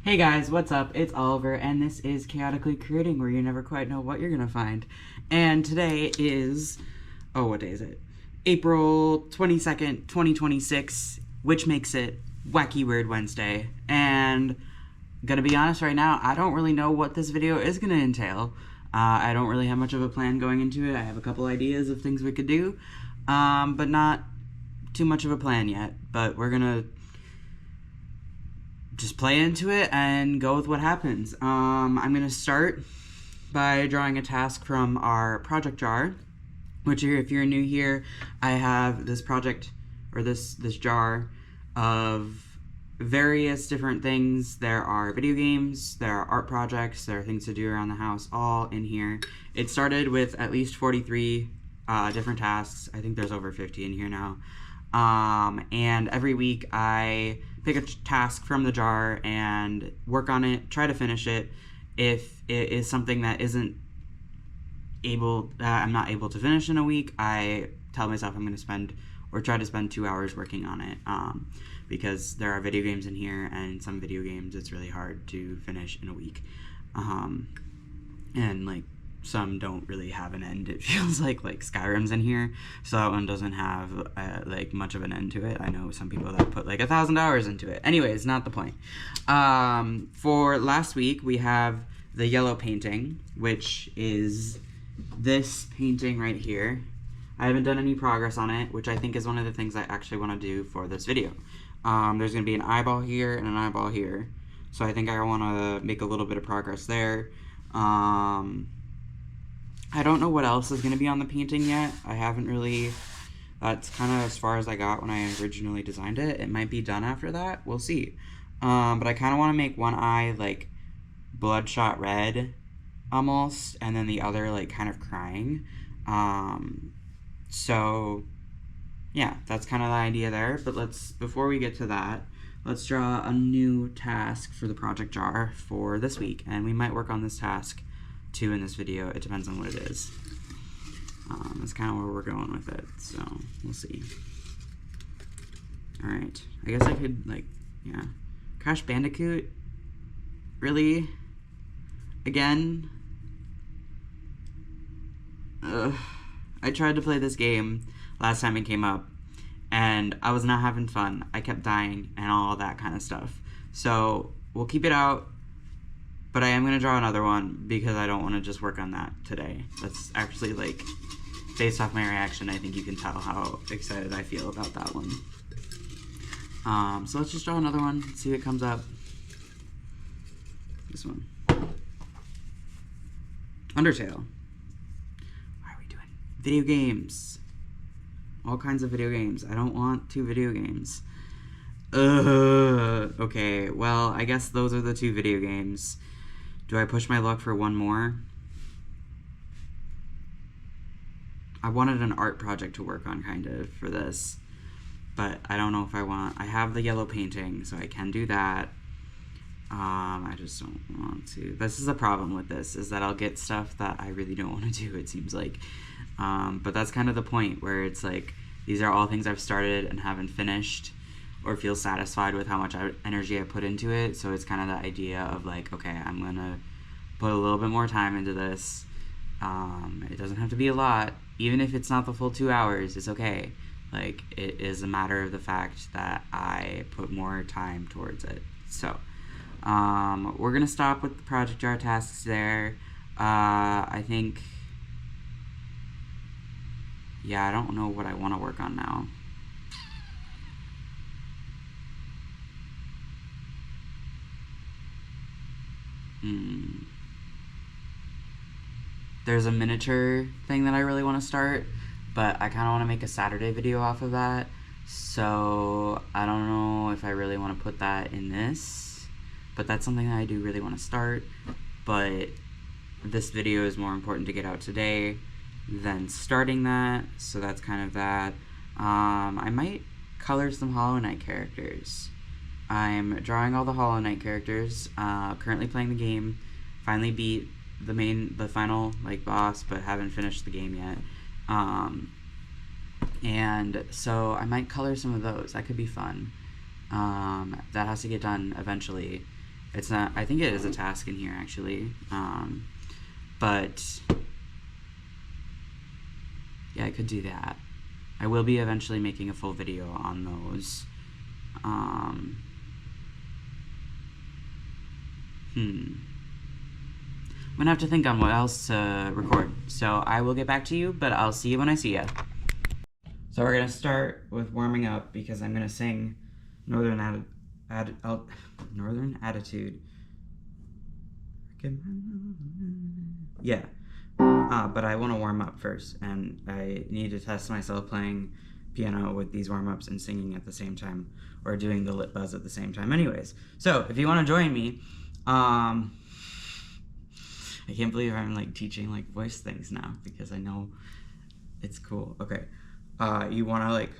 Hey guys, what's up? It's Oliver, and this is Chaotically Creating, where you never quite know what you're gonna find. And today is, what day is it? April 22nd, 2026, which makes it Wacky Weird Wednesday. And gonna be honest right now, I don't really know what this video is gonna entail. I don't really have much of a plan going into it. I have a couple ideas of things we could do, but not too much of a plan yet. But we're gonna just play into it and go with what happens. I'm gonna start by drawing a task from our project jar, which if you're new here, I have this project, or this jar of various different things. There are video games, there are art projects, there are things to do around the house, all in here. It started with at least 43 different tasks. I think there's over 50 in here now. And every week I pick a task from the jar and work on it, try to finish it. If it is something that I'm not able to finish in a week, I tell myself I'm going to spend, or try to spend 2 hours working on it, because there are video games in here, and some video games it's really hard to finish in a week. And like, some don't really have an end. It feels like Skyrim's in here, so that one doesn't have like much of an end to it. I know some people that put like 1,000 hours into it. Anyways, not the point. For last week, we have the yellow painting, which is this painting right here. I haven't done any progress on it, which I think is one of the things I actually want to do for this video. There's going to be an eyeball here and an eyeball here, so I think I want to make a little bit of progress there. I don't know what else is going to be on the painting yet. I haven't really, that's kind of as far as I got when I originally designed it. It might be done after that. We'll see. But I kind of want to make one eye like bloodshot red almost, and then the other like kind of crying. So yeah, that's kind of the idea there. But before we get to that, let's draw a new task for the project jar for this week. And we might work on this task too in this video. It depends on what it is. That's kind of where we're going with it, so we'll see. Alright, I guess I could, Crash Bandicoot? Really? Again? I tried to play this game last time it came up, and I was not having fun. I kept dying and all that kind of stuff. So we'll keep it out. But I am going to draw another one because I don't want to just work on that today. That's actually, based off my reaction, I think you can tell how excited I feel about that one. So let's just draw another one, see what comes up. This one. Undertale. Why are we doing video games? All kinds of video games. I don't want 2 video games. Okay, well, I guess those are the 2 video games. Do I push my luck for one more? I wanted an art project to work on, kind of, for this. But I don't know if I want... I have the yellow painting, so I can do that. I just don't want to. This is the problem with this, is that I'll get stuff that I really don't want to do, it seems like. But that's kind of the point, where it's like, these are all things I've started and haven't finished, or feel satisfied with how much energy I put into it. So it's kind of the idea of like, okay, I'm gonna put a little bit more time into this. It doesn't have to be a lot. Even if it's not the full 2 hours, it's okay. Like, it is a matter of the fact that I put more time towards it. So we're gonna stop with the project jar tasks there. I think, yeah, I don't know what I want to work on now. There's a miniature thing that I really want to start, but I kind of want to make a Saturday video off of that, so I don't know if I really want to put that in this, but that's something that I do really want to start. But this video is more important to get out today than starting that, so that's kind of that. I might color some Hollow Knight characters. I'm drawing all the Hollow Knight characters, currently playing the game, finally beat the final, boss, but haven't finished the game yet. And so I might color some of those. That could be fun. That has to get done eventually. It's not. I think it is a task in here actually, but yeah, I could do that. I will be eventually making a full video on those. I'm gonna have to think on what else to record. So I will get back to you, but I'll see you when I see you. So we're gonna start with warming up because I'm gonna sing Northern Attitude. Yeah. But I want to warm up first, and I need to test myself playing piano with these warm-ups and singing at the same time, or doing the lip buzz at the same time. Anyways, so if you want to join me, I can't believe I'm like teaching like voice things now because I know it's cool. Okay, you want to like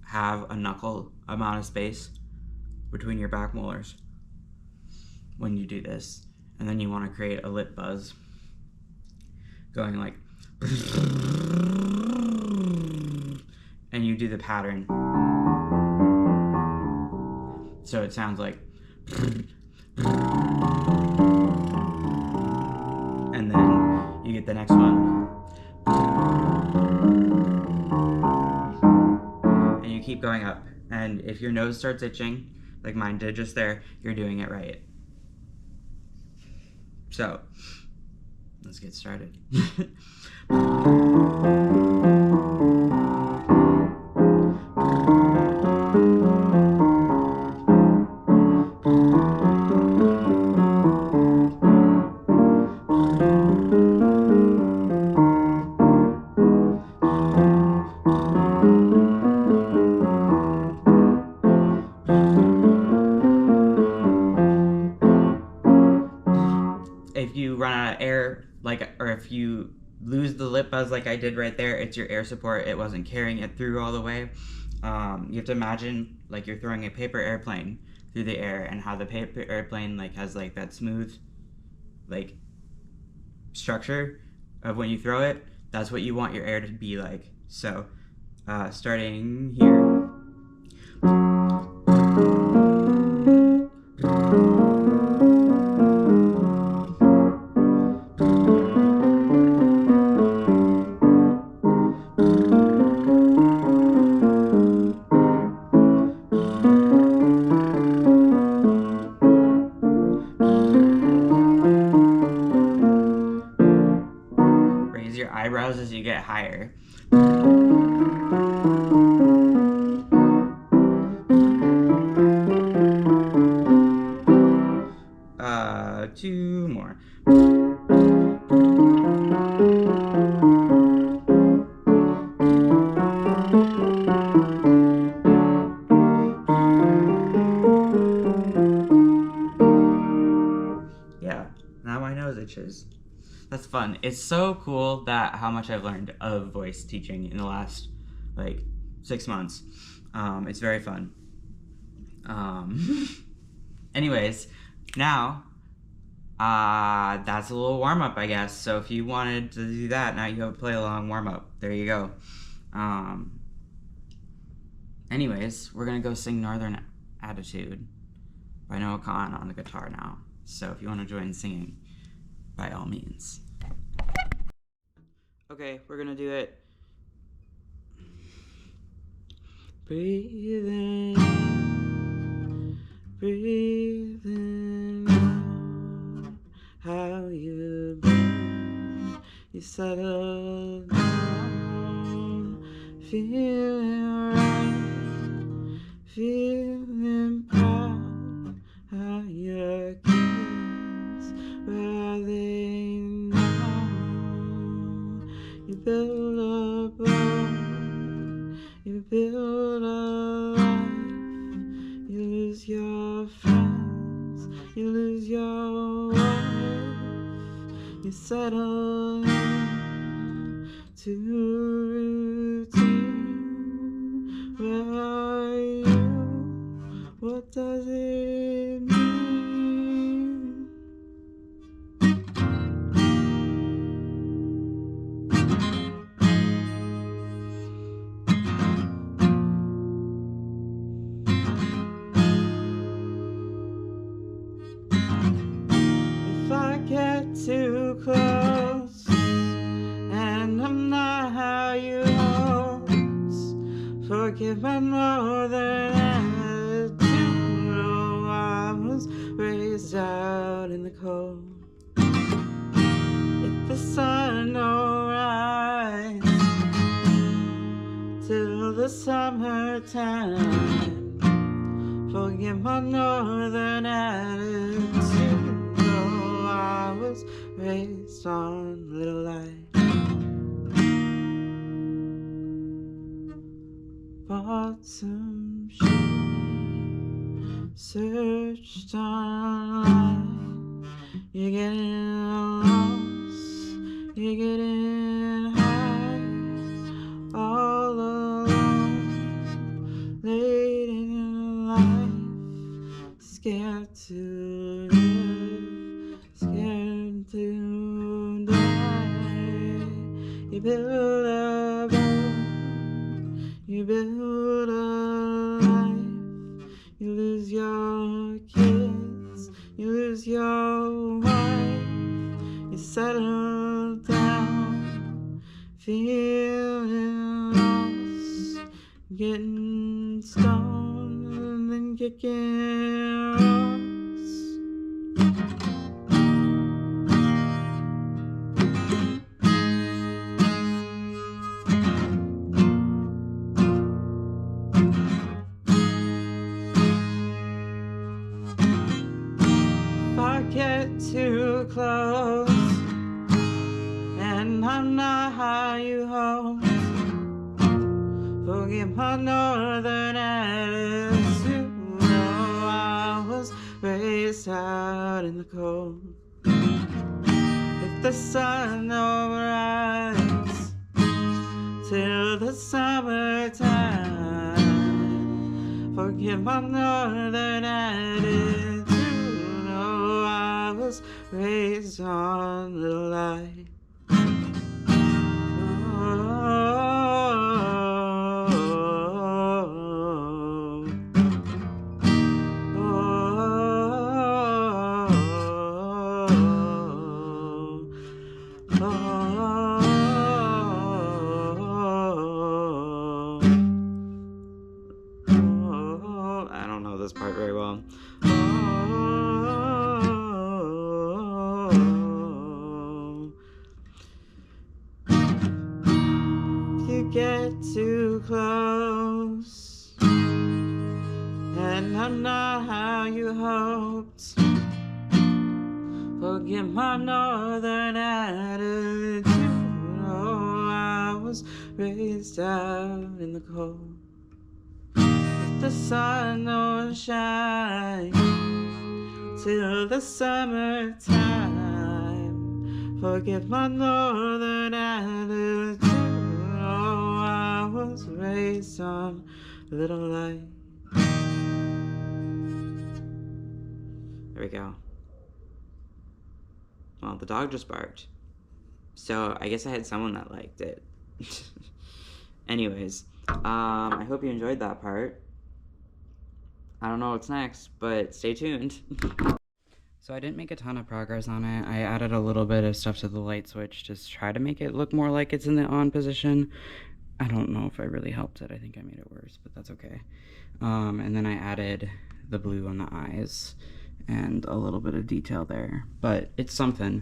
have a knuckle amount of space between your back molars when you do this, and then you want to create a lip buzz going like, and you do the pattern so it sounds like, and then you get the next one, and you keep going up. And if your nose starts itching like mine did just there, you're doing it right. So let's get started. If you run out of air, or if you lose the lip buzz like I did right there, it's your air support. It wasn't carrying it through all the way. You have to imagine like you're throwing a paper airplane through the air, and how the paper airplane like has like that smooth like structure of when you throw it. That's what you want your air to be like. So starting here. Raise your eyebrows as you get higher. Two more. Yeah, now my nose itches. That's fun. It's so cool that how much I've learned of voice teaching in the last like 6 months. It's very fun. Anyways, now that's a little warm up, I guess. So if you wanted to do that, now you have a play along warm up. There you go. Anyways, we're gonna go sing Northern Attitude by Noah Kahan on the guitar now. So if you want to join singing, by all means. Okay, we're gonna do it. Breathe in, breathe in, how you burn, you settle down, feeling right, feeling proud, how your kids, where they know, you build a bond, you build a life, you lose your friends, you lose your wife, you settle in to routine. Where are you? What does it mean? forgive my northern attitude. Oh, I was raised out in the cold. If the sun don't rise till the summertime, forgive my northern attitude. Oh, I was raised on little light. Bought some shoes, searched online. You're getting lost, you're getting high, all alone, late in life, scared to live, scared to die. You build a boat, you build a life, you lose your kids, you lose your wife, you settle down, feeling lost, getting stoned and then kicking rocks. If I get too close and I'm not how you hope, forgive my northern attitude. Oh, I was raised out in the cold. If the sun don't rise till the summertime, forgive my northern attitude. Oh, I was raised on the light. I don't know this part very well. You get too close and I'm not how you hoped, forgive my northern attitude. Oh, I was raised out in the cold. If the sun don't shine till the summertime, forgive my northern attitude. Oh, I was raised on little light. There we go. Well, the dog just barked. So I guess I had someone that liked it. Anyways, I hope you enjoyed that part. I don't know what's next, but stay tuned. So I didn't make a ton of progress on it. I added a little bit of stuff to the light switch to try to make it look more like it's in the on position. I don't know if I really helped it. I think I made it worse, but that's okay. And then I added the blue on the eyes and a little bit of detail there, but it's something.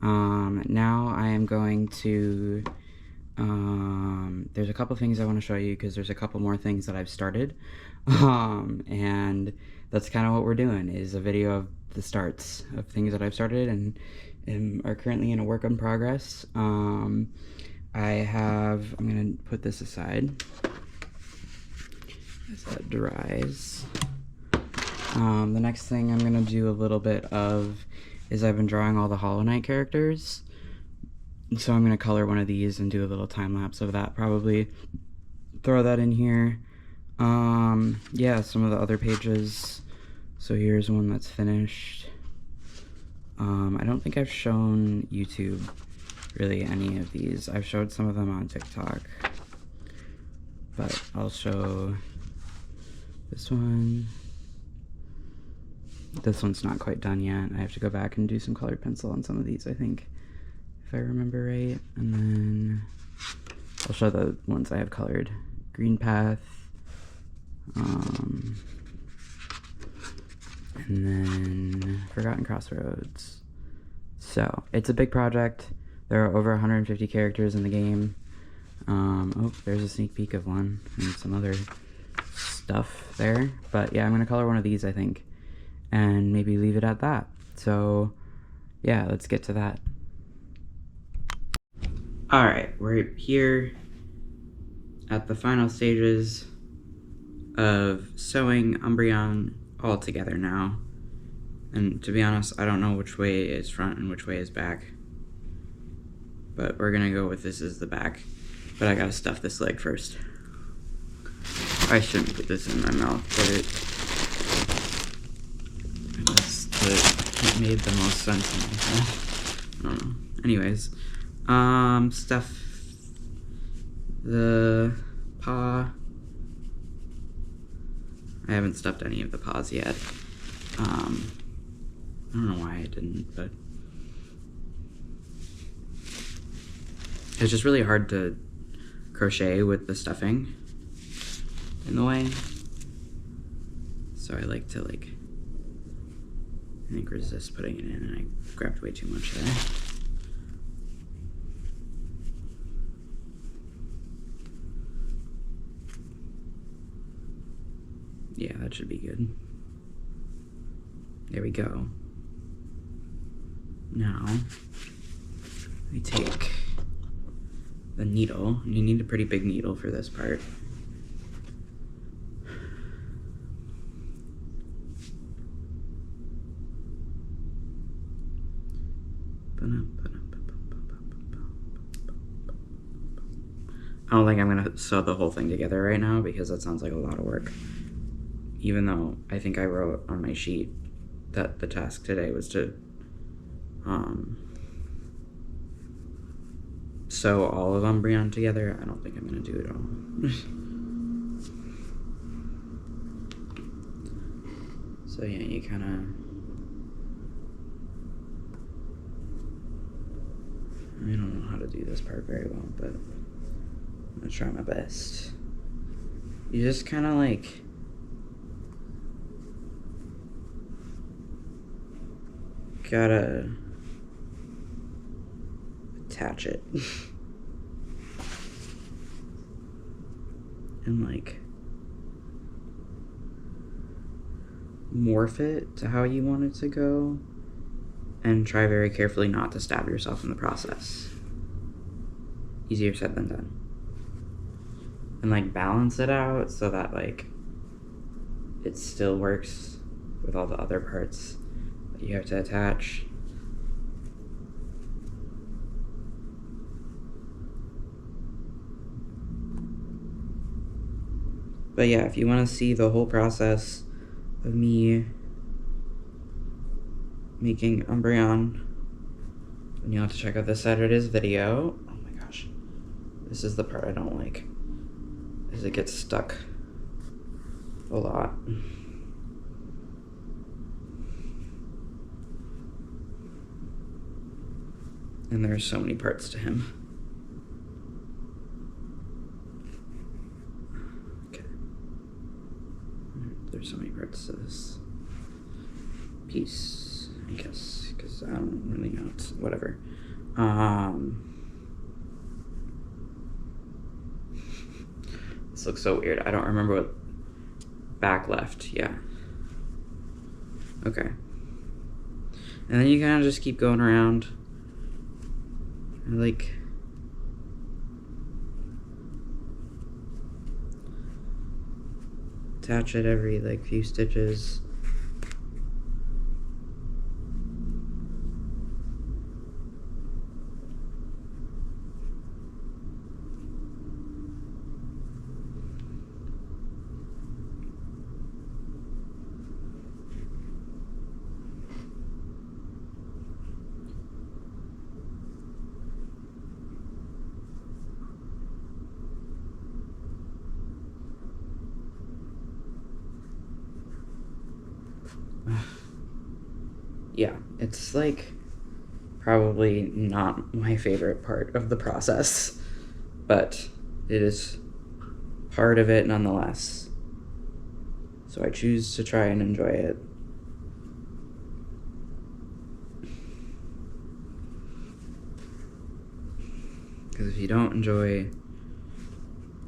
Now I am going to, there's a couple things I want to show you because there's a couple more things that I've started. And that's kind of what we're doing, is a video of the starts of things that I've started and are currently in a work in progress. I'm gonna put this aside as that dries. The next thing I'm gonna do a little bit of is I've been drawing all the Hollow Knight characters. So I'm gonna color one of these and do a little time lapse of that, probably. Throw that in here. Yeah, some of the other pages. So here's one that's finished. I don't think I've shown YouTube really any of these. I've showed some of them on TikTok, but I'll show this one. This one's not quite done yet. I have to go back and do some colored pencil on some of these, I think, if I remember right. And then I'll show the ones I have colored. Green Path, And then Forgotten Crossroads. So, it's a big project. There are over 150 characters in the game. Oh, there's a sneak peek of one and some other stuff there. But yeah, I'm going to color one of these, I think, and maybe leave it at that. So, yeah, let's get to that. Alright, we're here at the final stages of sewing Umbreon all together now. And to be honest, I don't know which way is front and which way is back. But we're gonna go with this as the back. But I gotta stuff this leg first. I shouldn't put this in my mouth, but it made the most sense in my head. I don't know. Anyways, stuff the paw. I haven't stuffed any of the paws yet. I don't know why I didn't, but it's just really hard to crochet with the stuffing in the way. So I like to I think resist putting it in, and I grabbed way too much there. Yeah, that should be good. There we go. Now, we take the needle. You need a pretty big needle for this part. I don't think I'm gonna sew the whole thing together right now because that sounds like a lot of work. Even though I think I wrote on my sheet that the task today was to sew all of Umbreon together. I don't think I'm gonna do it all. So yeah, you kinda, I don't know how to do this part very well, but I'm gonna try my best. You just kinda gotta attach it and morph it to how you want it to go, and try very carefully not to stab yourself in the process. Easier said than done. And balance it out so that it still works with all the other parts that you have to attach. But yeah, if you want to see the whole process of me making Umbreon, then you'll have to check out this Saturday's video. Oh my gosh. This is the part I don't like, is it gets stuck a lot. And there's so many parts to him. Okay. There's so many parts to this piece, I guess, because I don't really know. It's whatever. This looks so weird. I don't remember what back left. Yeah. Okay. And then you kind of just keep going around. Attach it every few stitches. Yeah, it's probably not my favorite part of the process, but it is part of it nonetheless. So I choose to try and enjoy it. Because if you don't enjoy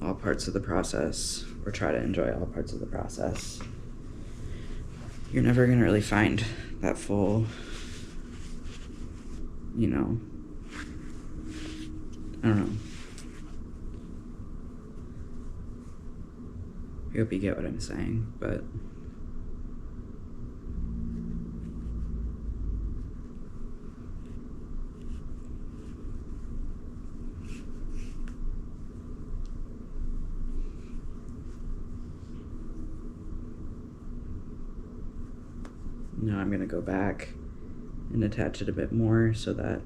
all parts of the process, or try to enjoy all parts of the process, you're never going to really find that full, you know, I don't know. I hope you get what I'm saying, but now I'm going to go back and attach it a bit more so that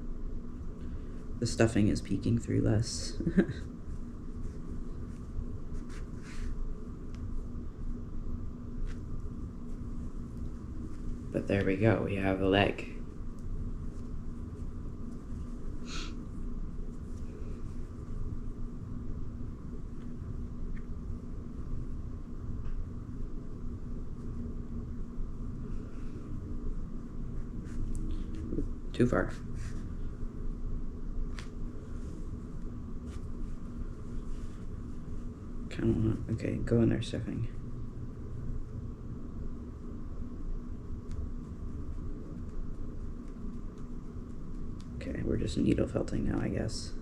the stuffing is peeking through less. But there we go, we have a leg. Too far. Kind of want to, okay, go in there, stuffing. Okay, we're just needle felting now, I guess.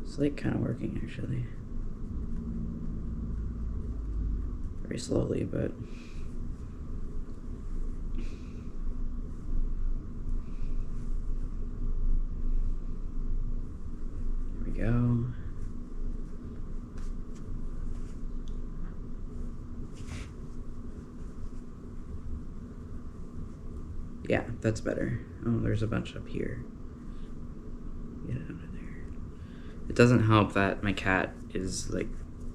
It's like kind of working actually. Very slowly, but there we go. Yeah, that's better. Oh, there's a bunch up here. Get it out of there. It doesn't help that my cat is like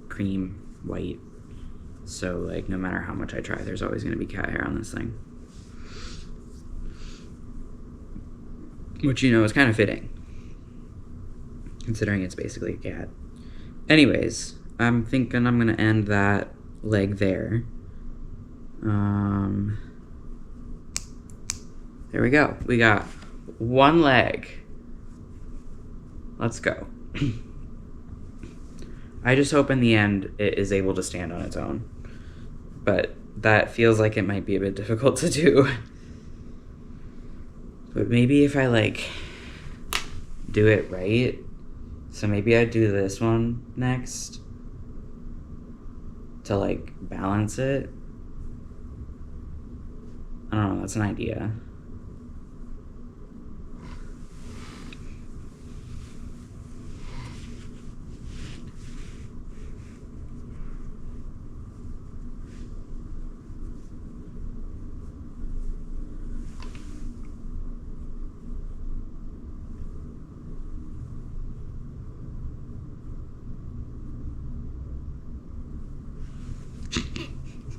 cream white. So like no matter how much I try, there's always gonna be cat hair on this thing. Which, you know, is kind of fitting, considering it's basically a cat. Anyways, I'm thinking I'm gonna end that leg there. There we go. We got one leg. Let's go. I just hope in the end it is able to stand on its own. But that feels like it might be a bit difficult to do. But maybe if I like do it right. So maybe I do this one next to like balance it. I don't know, that's an idea.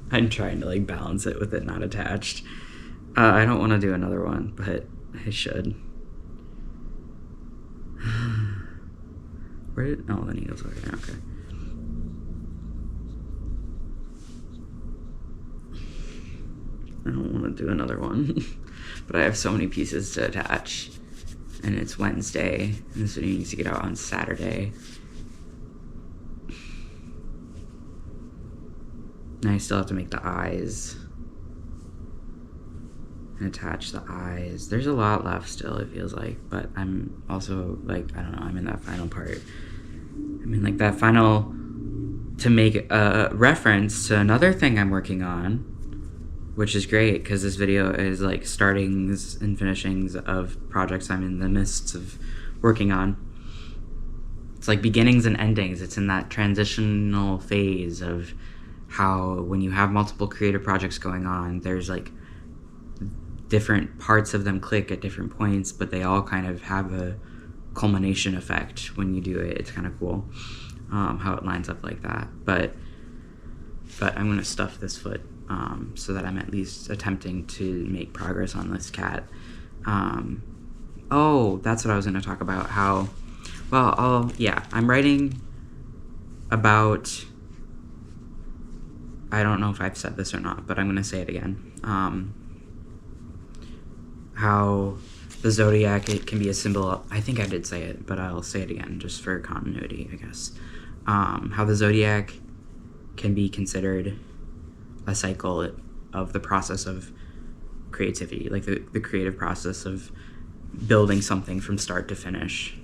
I'm trying to like balance it with it not attached. I don't want to do another one, but I should. Where did, oh, the needle's over there, okay. I don't want to do another one, but I have so many pieces to attach, and it's Wednesday, and this video needs to get out on Saturday. And I still have to make the eyes and attach the eyes. There's a lot left still, it feels like, but I'm also like, I don't know, I'm in that final part. I'm in like that final, to make a reference to another thing I'm working on, which is great because this video is like startings and finishings of projects I'm in the midst of working on. It's like beginnings and endings. It's in that transitional phase of how when you have multiple creative projects going on, there's like different parts of them click at different points, but they all kind of have a culmination effect when you do it. It's kind of cool how it lines up like that. But I'm gonna stuff this foot so that I'm at least attempting to make progress on this cat. Oh, that's what I was gonna talk about. How, well, yeah, I'm writing about I don't know if I've said this or not, but I'm going to say it again. How the zodiac, it can be a symbol of, I think I did say it, but I'll say it again just for continuity, I guess. How the zodiac can be considered a cycle of the process of creativity, like the creative process of building something from start to finish,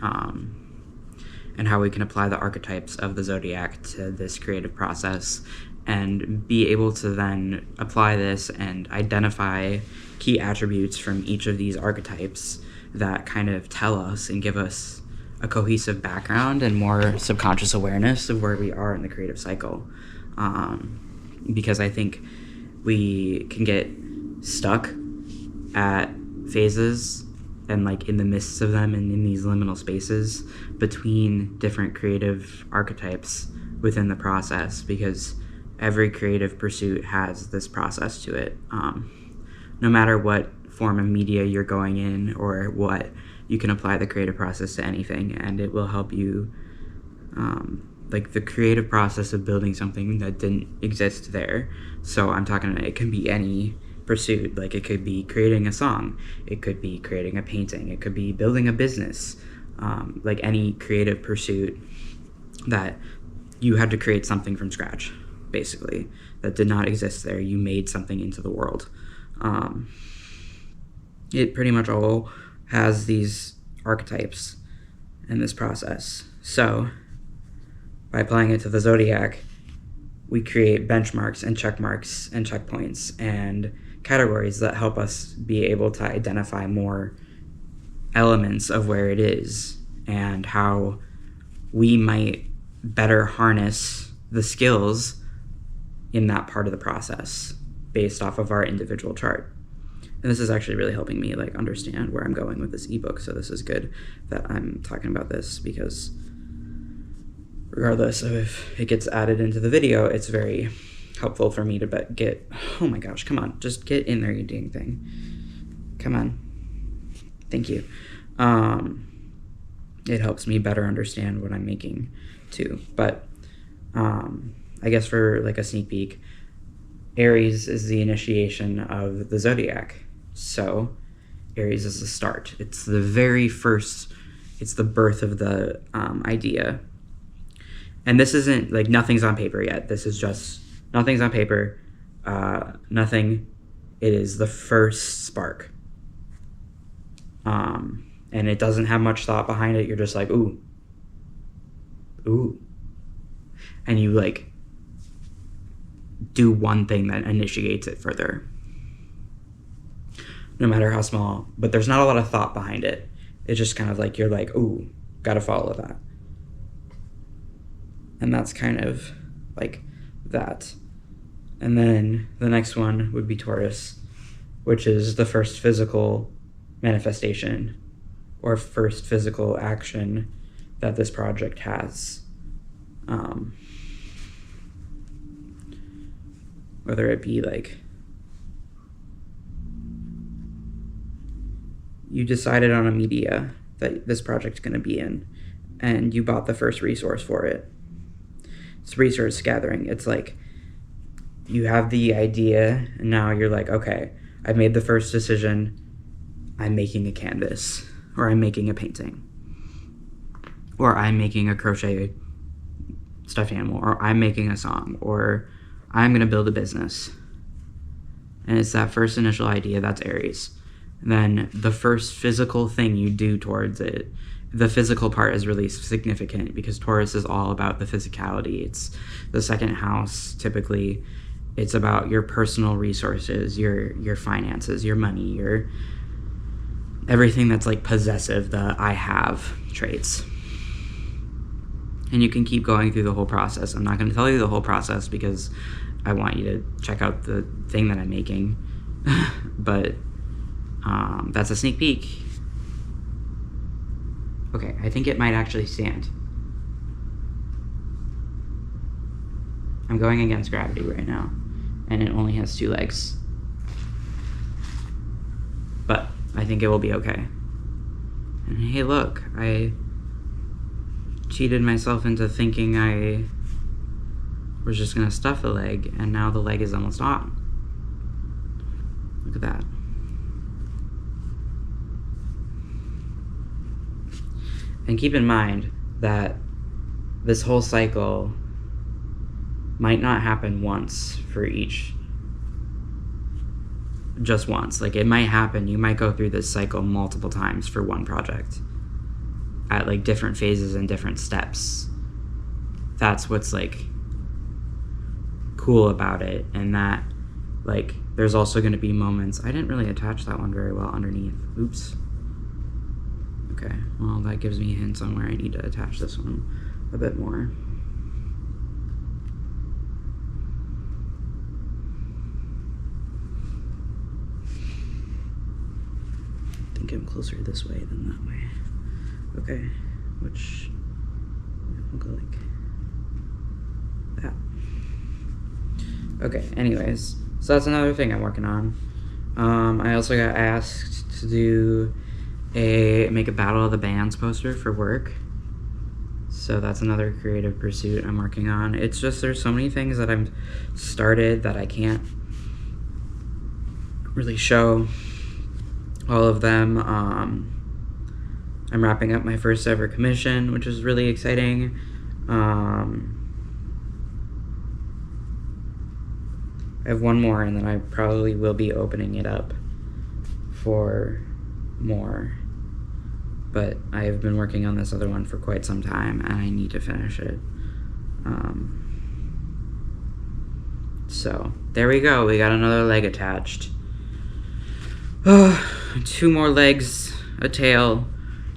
and how we can apply the archetypes of the zodiac to this creative process and be able to then apply this and identify key attributes from each of these archetypes that kind of tell us and give us a cohesive background and more subconscious awareness of where we are in the creative cycle. Because I think we can get stuck at phases and like in the midst of them and in these liminal spaces between different creative archetypes within the process, because every creative pursuit has this process to it. No matter what form of media you're going in or what, you can apply the creative process to anything and it will help you, like the creative process of building something that didn't exist there. So I'm talking, it can be any pursuit. Like it could be creating a song, it could be creating a painting, it could be building a business, like any creative pursuit that you had to create something from scratch, basically, that did not exist there. You made something into the world. It pretty much all has these archetypes in this process. So by applying it to the zodiac, we create benchmarks and check marks and checkpoints and categories that help us be able to identify more elements of where it is and how we might better harness the skills in that part of the process based off of our individual chart. And this is actually really helping me like understand where I'm going with this ebook. So this is good that I'm talking about this, because regardless of if it gets added into the video, it's very helpful for me to get, oh my gosh, come on, just get in there, you dang thing. Come on. Thank you. It helps me better understand what I'm making too. But I guess for like a sneak peek, Aries is the initiation of the zodiac. So Aries is the start. It's the very first, it's the birth of the idea. And this isn't like nothing's on paper yet. This is just nothing's on paper. Nothing. It is the first spark. And it doesn't have much thought behind it. You're just like, ooh. And you like do one thing that initiates it further. No matter how small, but there's not a lot of thought behind it. It's just kind of like, you're like, ooh, gotta follow that. And that's kind of like that. And then the next one would be Taurus, which is the first physical manifestation or first physical action that this project has. Whether it be like you decided on a media that this project's going to be in and you bought the first resource for it. It's resource gathering. It's like you have the idea and now you're like, okay, I've made the first decision. I'm making a canvas, or I'm making a painting, or I'm making a crochet stuffed animal, or I'm making a song, or I'm going to build a business. And it's that first initial idea, that's Aries. And then the first physical thing you do towards it, the physical part is really significant because Taurus is all about the physicality. It's the second house, typically. It's about your personal resources, your finances, your money, your everything that's like possessive, the I have traits. And you can keep going through the whole process. I'm not going to tell you the whole process because I want you to check out the thing that I'm making. But that's a sneak peek. Okay, I think it might actually stand. I'm going against gravity right now, and it only has 2 legs. But I think it will be okay. And hey, look, I cheated myself into thinking I was just gonna stuff the leg, and now the leg is almost on. Look at that. And keep in mind that this whole cycle might not happen once for each, just once. Like, it might happen, you might go through this cycle multiple times for one project at like different phases and different steps. That's what's like cool about it. And that, like, there's also going to be moments. I didn't really attach that one very well underneath. Oops. Okay, well, that gives me hints on where I need to attach this one a bit more. I think I'm closer this way than that way. Okay, which will go like that. Okay, anyways, so that's another thing I'm working on. I also got asked to make a Battle of the Bands poster for work. So that's another creative pursuit I'm working on. It's just, there's so many things that I've started that I can't really show all of them. I'm wrapping up my first ever commission, which is really exciting. I have one more, and then I probably will be opening it up for more. But I have been working on this other one for quite some time, and I need to finish it. So there we go. We got another leg attached. 2 more legs, a tail,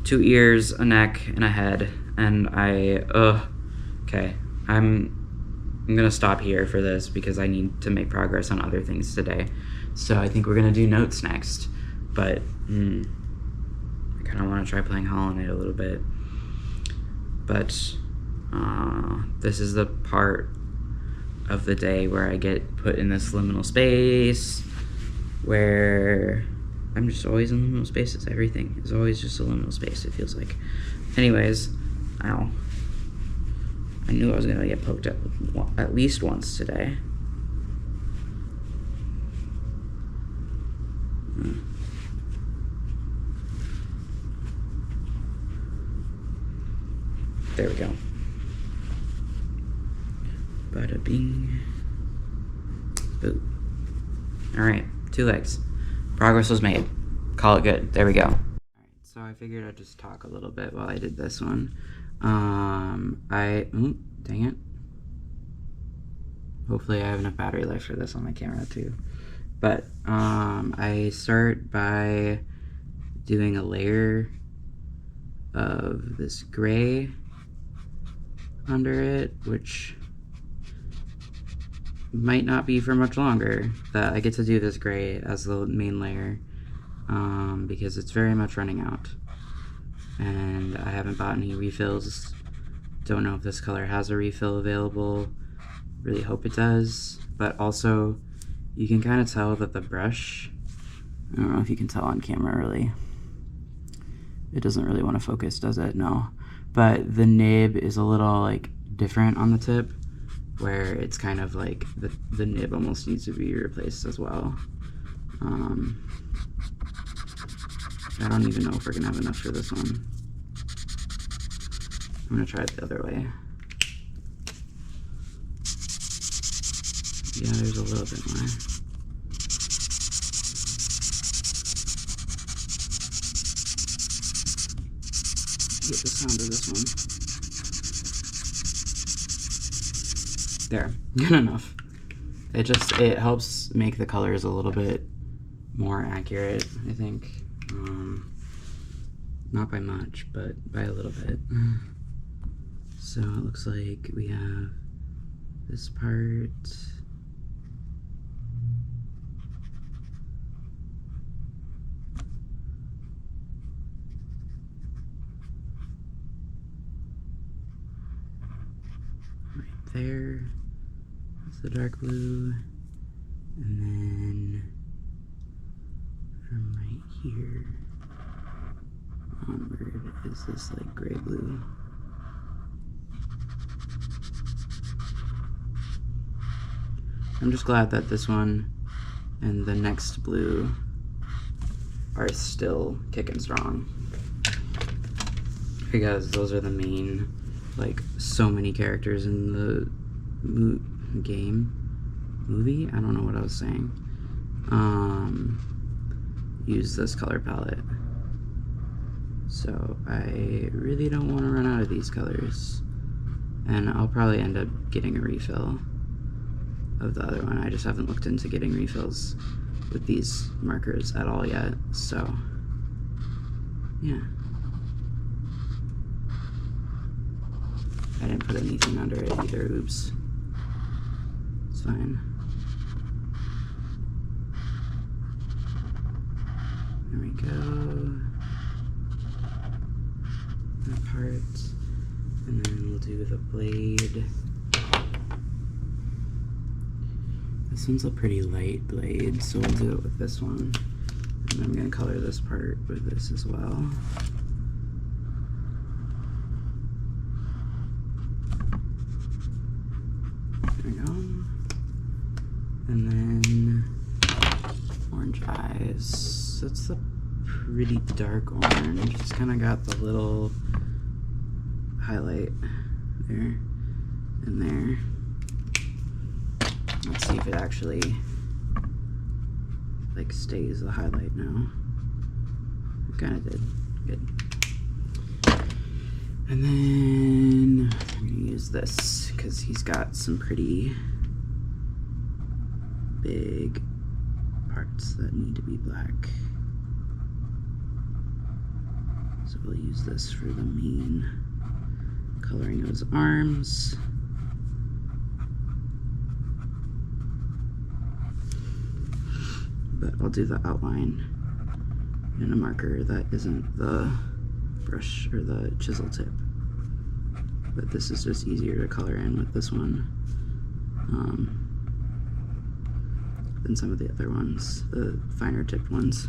2 ears, a neck, and a head. And okay. I'm gonna stop here for this because I need to make progress on other things today. So I think we're gonna do notes next. But I kind of want to try playing Hollow Knight a little bit. But this is the part of the day where I get put in this liminal space, where I'm just always in liminal spaces. Everything is always just a liminal space, it feels like. Anyways, ow. I knew I was going to get poked at least once today. There we go. Bada bing. Boo. Alright, 2 legs. Progress was made. Call it good. There we go. Alright, so I figured I'd just talk a little bit while I did this one. Dang it. Hopefully I have enough battery life for this on my camera too. But I start by doing a layer of this gray under it, which might not be for much longer that I get to do this gray as the main layer, because it's very much running out and I haven't bought any refills. Don't know if this color has a refill available. Really hope it does. But also, you can kind of tell that the brush, I don't know if you can tell on camera really. It doesn't really want to focus, does it? No. But the nib is a little like different on the tip, where it's kind of like the nib almost needs to be replaced as well. I don't even know if we're gonna have enough for this one. I'm gonna try it the other way. Yeah, there's a little bit more. Get the sound of this one. There, good enough. It helps make the colors a little bit more accurate, I think. Not by much, but by a little bit. So it looks like we have this part. Right there. That's the dark blue. And then from right here onward is this like gray blue. I'm just glad that this one and the next blue are still kicking strong, because those are the main, like, so many characters in the movie, I don't know what I was saying, use this color palette. So I really don't want to run out of these colors, and I'll probably end up getting a refill of the other one. I just haven't looked into getting refills with these markers at all yet, so yeah. I didn't put anything under it either, oops. It's fine. There we go. That part. And then we'll do the blade. This one's a pretty light blade, so we'll do it with this one. And I'm gonna color this part with this as well. There we go. And then orange eyes. That's a pretty dark orange. It's kind of got the little highlight there and there. Let's see if it actually like stays the highlight now. It kind of did. Good. And then I'm gonna use this because he's got some pretty big parts that need to be black. So we'll use this for the main coloring of his arms. But I'll do the outline in a marker that isn't the brush or the chisel tip. But this is just easier to color in with this one than some of the other ones, the finer tipped ones.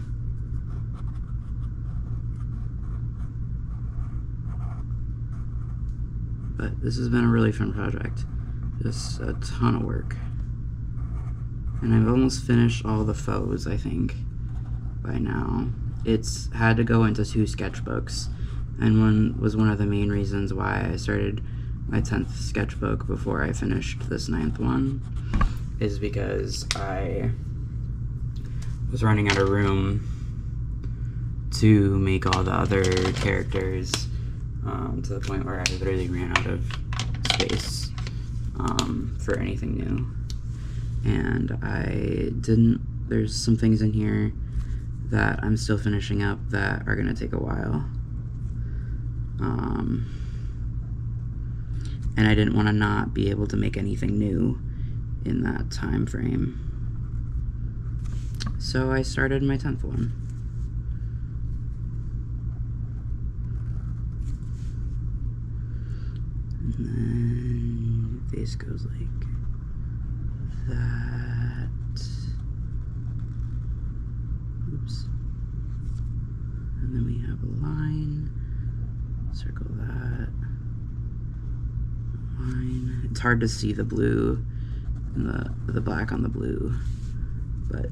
But this has been a really fun project. Just a ton of work. And I've almost finished all the foes, I think, by now. It's had to go into 2 sketchbooks, and one was one of the main reasons why I started my 10th sketchbook before I finished this 9th one, is because I was running out of room to make all the other characters, to the point where I literally ran out of space for anything new. And there's some things in here that I'm still finishing up that are gonna take a while. And I didn't want to not be able to make anything new in that time frame. So I started my 10th one. And then the face goes like that. Oops. And then we have a line. Circle that. Line. It's hard to see the blue and the black on the blue, but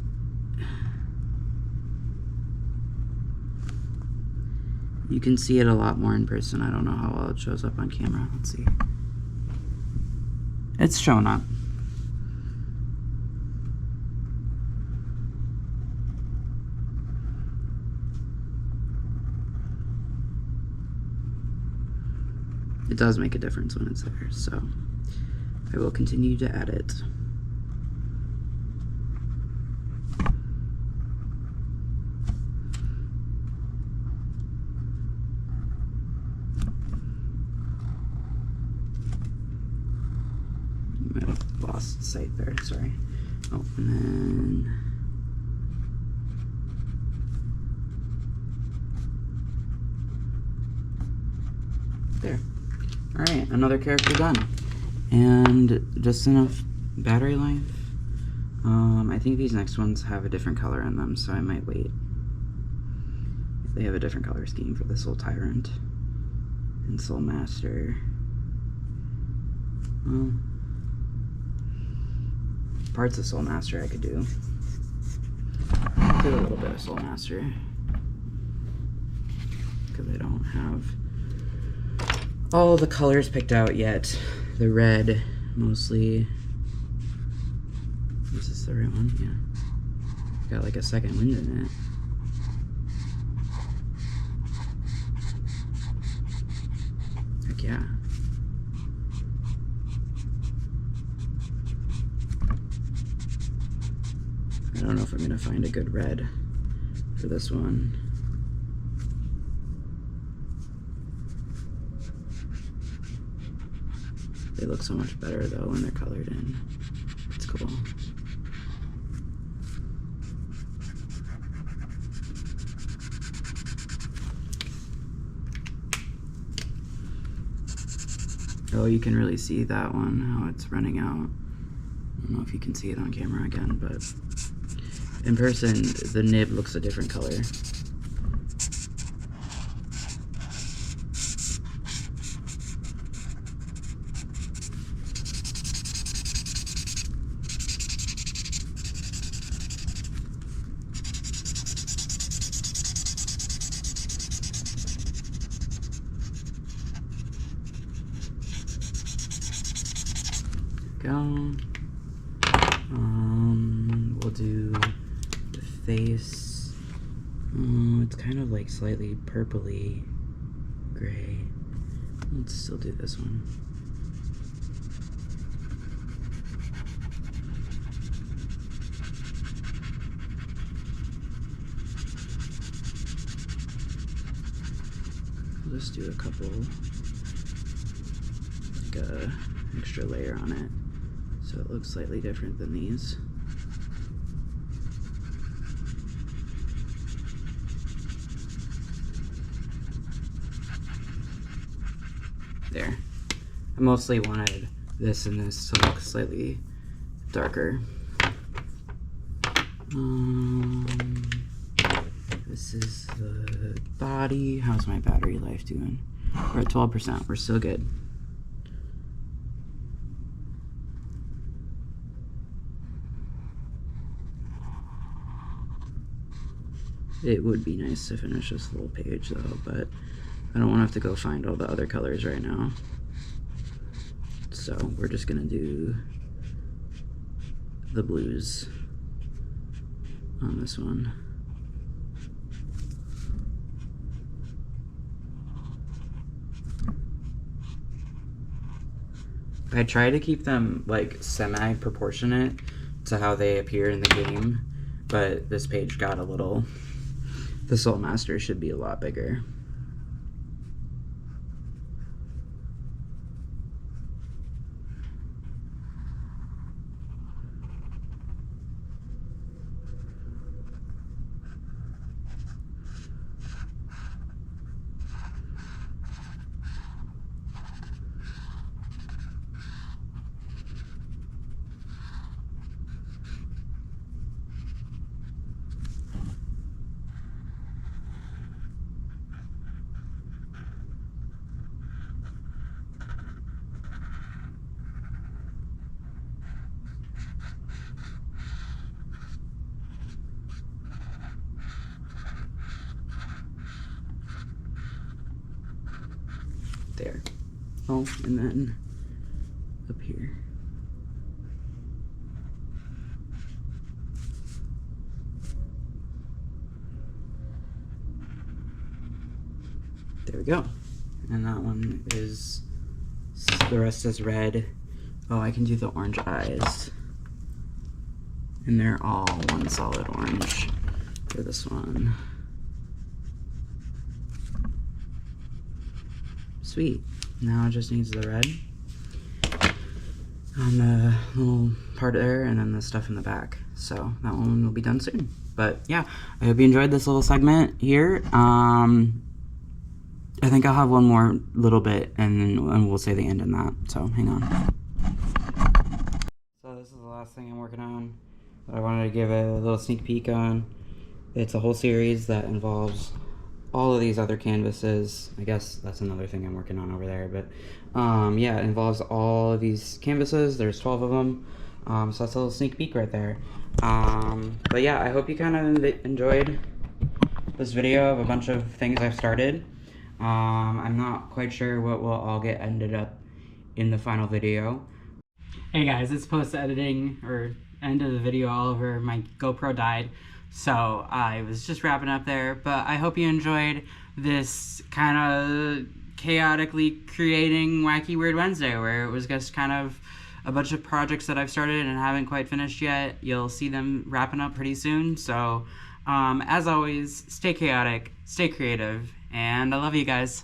you can see it a lot more in person. I don't know how well it shows up on camera. Let's see. It's showing up. It does make a difference when it's there, so I will continue to add it. You might have lost sight there, sorry. Oh, and then there. Alright, another character done. And just enough battery life. I think these next ones have a different color in them, so I might wait. If they have a different color scheme for the Soul Tyrant and Soul Master. Well, parts of Soul Master I could do. Do a little bit of Soul Master. Because I don't have all the colors picked out yet. The red, mostly. Is this the right one? Yeah. Got like a second wind in it. Heck yeah. I don't know if I'm gonna find a good red for this one. They look so much better though when they're colored in. It's cool. Oh, you can really see that one, how it's running out. I don't know if you can see it on camera again, but in person, the nib looks a different color. Go. We'll do the face. It's kind of like slightly purpley gray. Let's still do this one. I'll just do a couple, like a extra layer on it, so it looks slightly different than these. There. I mostly wanted this and this to look slightly darker. This is the body. How's my battery life doing? We're at 12%. We're still good. It would be nice to finish this little page though, but I don't want to have to go find all the other colors right now. So we're just gonna do the blues on this one. I try to keep them like semi-proportionate to how they appear in the game, but this page got a little, the Soul Master should be a lot bigger. There. Oh, and then up here. There we go. And that one is, the rest is red. Oh, I can do the orange eyes. And they're all one solid orange for this one. Sweet. Now it just needs the red on the little part there, and then the stuff in the back. So that one will be done soon. But yeah, I hope you enjoyed this little segment here. I think I'll have one more little bit, and we'll say the end in that. So hang on. So this is the last thing I'm working on that I wanted to give a little sneak peek on. It's a whole series that involves all of these other canvases. I guess that's another thing I'm working on over there, but yeah, it involves all of these canvases. There's 12 of them. So that's a little sneak peek right there. But yeah, I hope you kind of enjoyed this video of a bunch of things I've started. I'm not quite sure what will all get ended up in the final video. Hey guys, it's post-editing or end of the video all over. My GoPro died, so I was just wrapping up there. But I hope you enjoyed this kind of chaotically creating Wacky Weird Wednesday, where it was just kind of a bunch of projects that I've started and haven't quite finished yet. You'll see them wrapping up pretty soon. So as always, stay chaotic, stay creative, and I love you guys.